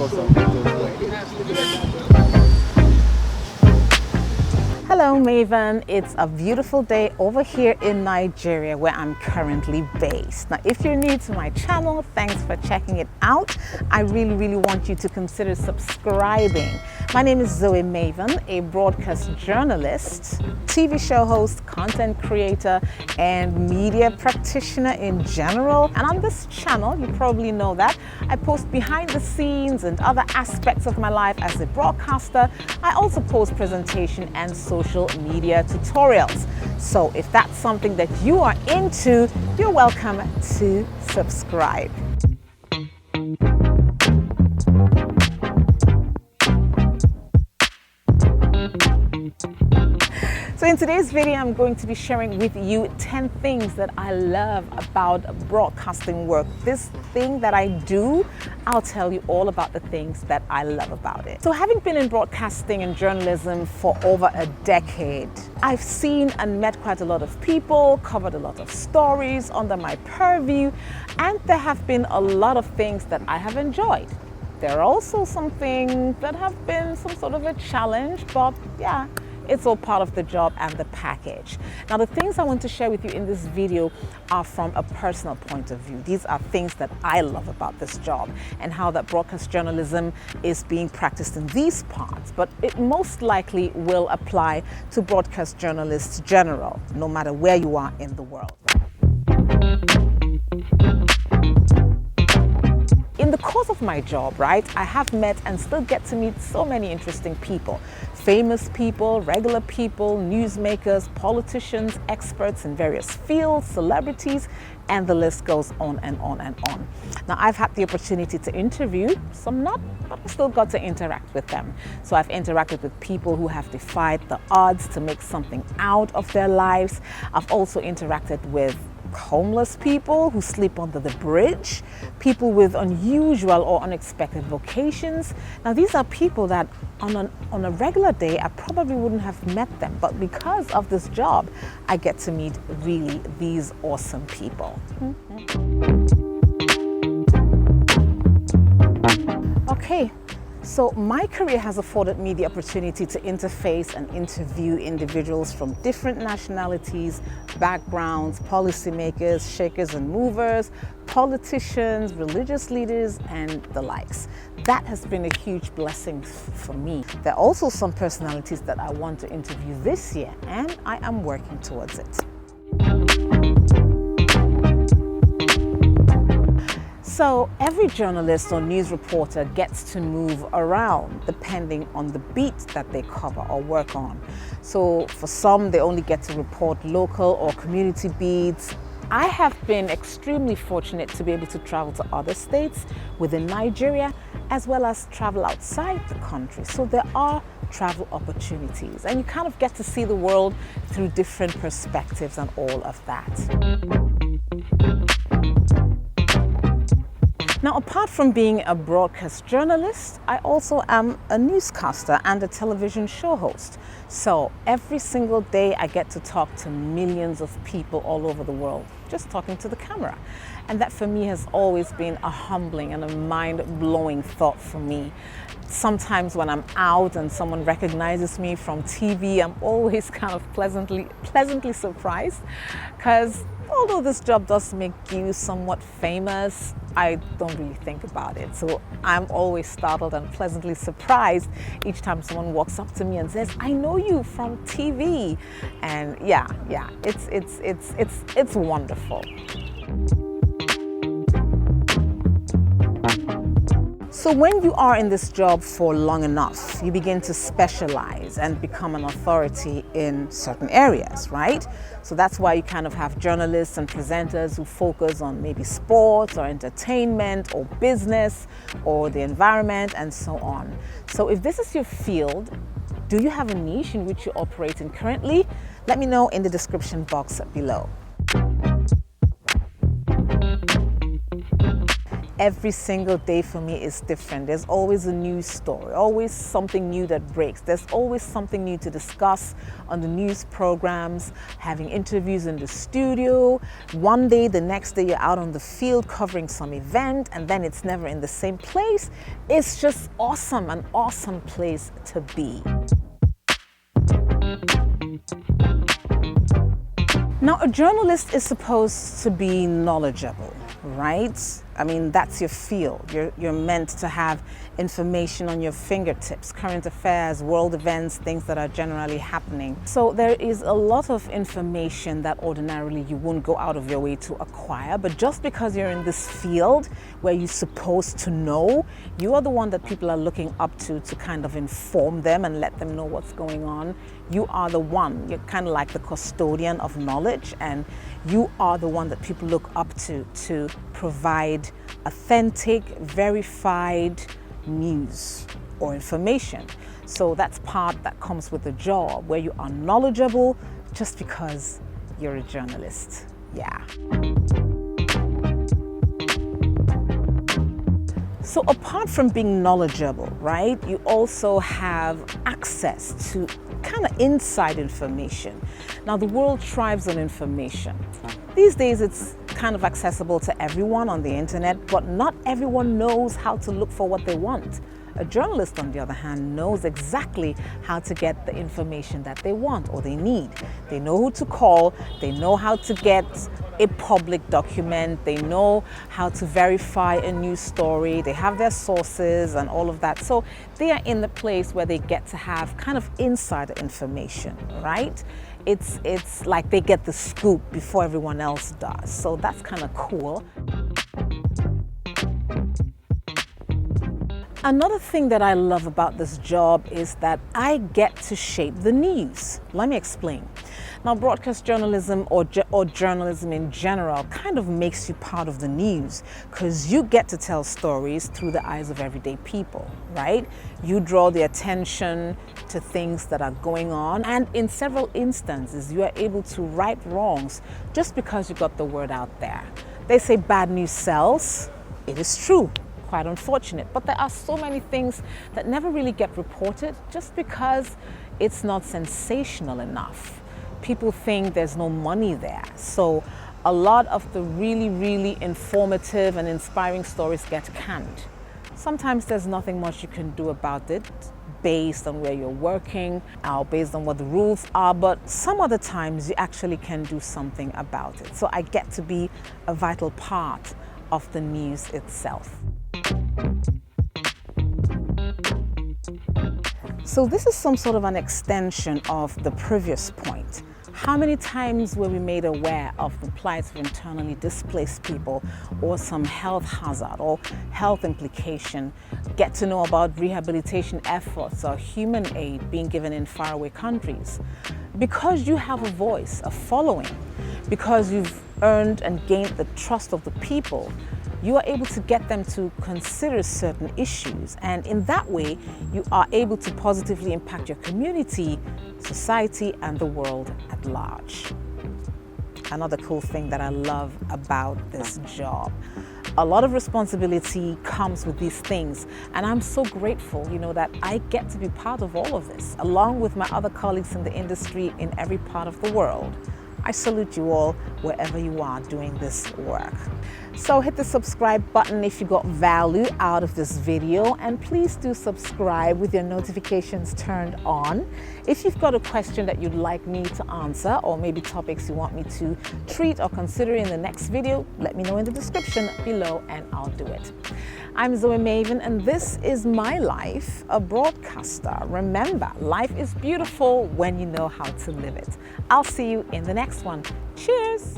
or something those ways. Hello Maven, it's a beautiful day over here in Nigeria where I'm currently based. Now if you're new to my channel, thanks for checking it out. I really want you to consider subscribing. My name is Zoe Maven, a broadcast journalist, TV show host, content creator, and media practitioner in general. And on this channel, you probably know that, I post behind the scenes and other aspects of my life as a broadcaster. I also post presentation and social media tutorials. So if that's something that you are into, you're welcome to subscribe. So in today's video, I'm going to be sharing with you 10 things that I love about broadcasting work. This thing that I do, I'll tell you all about the things that I love about it. So having been in broadcasting and journalism for over a decade, I've seen and met quite a lot of people, covered a lot of stories under my purview, and there have been a lot of things that I have enjoyed. There are also some things that have been some sort of a challenge, but yeah, it's all part of the job and the package. Now, the things I want to share with you in this video are from a personal point of view. These are things that I love about this job and how that broadcast journalism is being practiced in these parts, but it most likely will apply to broadcast journalists general, no matter where you are in the world. In the course of my job, right, I have met and still get to meet so many interesting people. Famous people, regular people, newsmakers, politicians, experts in various fields, celebrities, and the list goes on and on and on. Now, I've had the opportunity to interview some not, but I still got to interact with them. So I've interacted with people who have defied the odds to make something out of their lives. I've also interacted with homeless people who sleep under the bridge, people with unusual or unexpected vocations. Now, these are people that on a regular day, I probably wouldn't have met them, but because of this job, I get to meet really these awesome people. Okay. So my career has afforded me the opportunity to interface and interview individuals from different nationalities, backgrounds, policymakers, shakers and movers, politicians, religious leaders, and the likes. That has been a huge blessing for me. There are also some personalities that I want to interview this year, and I am working towards it. So every journalist or news reporter gets to move around depending on the beat that they cover or work on. So for some, they only get to report local or community beats. I have been extremely fortunate to be able to travel to other states within Nigeria, as well as travel outside the country. So there are travel opportunities, and you kind of get to see the world through different perspectives and all of that. Now, apart from being a broadcast journalist, I also am a newscaster and a television show host. So every single day I get to talk to millions of people all over the world, just talking to the camera. And that for me has always been a humbling and a mind-blowing thought for me. Sometimes when I'm out and someone recognizes me from TV, I'm always kind of pleasantly surprised, because although this job does make you somewhat famous, I don't really think about it. So I'm always startled and pleasantly surprised each time someone walks up to me and says, "I know you from TV." And yeah, it's wonderful. So when you are in this job for long enough, you begin to specialize and become an authority in certain areas, right? So that's why you kind of have journalists and presenters who focus on maybe sports or entertainment or business or the environment and so on. So if this is your field, do you have a niche in which you operate in currently? Let me know in the description box below. every single day for me is different. There's always a news story, always something new that breaks. There's always something new to discuss on the news programs, having interviews in the studio. One day, the next day, you're out on the field covering some event, and then it's never in the same place. It's just awesome, an awesome place to be. Now, a journalist is supposed to be knowledgeable, right? I mean, that's your field. You're meant to have information on your fingertips, current affairs, world events, things that are generally happening. So there is a lot of information that ordinarily you won't go out of your way to acquire, but just because you're in this field where you're supposed to know, you are the one that people are looking up to kind of inform them and let them know what's going on. You are the one, you're kind of like the custodian of knowledge, and you are the one that people look up to provide authentic, verified news or information. So that's part that comes with the job, where you are knowledgeable just because you're a journalist. Yeah. So apart from being knowledgeable, right, you also have access to kind of inside information. Now, the world thrives on information. These days, it's kind of accessible to everyone on the internet, but not everyone knows how to look for what they want. A journalist, on the other hand, knows exactly how to get the information that they want or they need. They know who to call, they know how to get a public document, they know how to verify a news story, they have their sources and all of that. So they are in the place where they get to have kind of insider information, right? It's like they get the scoop before everyone else does. So that's kind of cool. Another thing that I love about this job is that I get to shape the news. Let me explain. Now, broadcast journalism or journalism in general kind of makes you part of the news because you get to tell stories through the eyes of everyday people, right? You draw the attention to things that are going on, and in several instances, you are able to right wrongs just because you got the word out there. They say bad news sells. It is true. Quite unfortunate, but there are so many things that never really get reported just because it's not sensational enough. People think there's no money there. So a lot of the really, really informative and inspiring stories get canned. Sometimes there's nothing much you can do about it based on where you're working or based on what the rules are, but some other times you actually can do something about it. So I get to be a vital part of the news itself. So this is some sort of an extension of the previous point. How many times were we made aware of the plight of internally displaced people or some health hazard or health implication? Get to know about rehabilitation efforts or human aid being given in faraway countries. Because you have a voice, a following, because you've earned and gained the trust of the people, you are able to get them to consider certain issues, and in that way you are able to positively impact your community, society, and the world at large. Another cool thing that I love about this job. A lot of responsibility comes with these things, and I'm so grateful, that I get to be part of all of this, along with my other colleagues in the industry in every part of the world. I salute you all wherever you are doing this work. So hit the subscribe button if you got value out of this video, and please do subscribe with your notifications turned on. If you've got a question that you'd like me to answer, or maybe topics you want me to treat or consider in the next video, let me know in the description below and I'll do it. I'm Zoe Maven, and this is my life, a broadcaster. Remember, life is beautiful when you know how to live it. I'll see you in the next one. Cheers!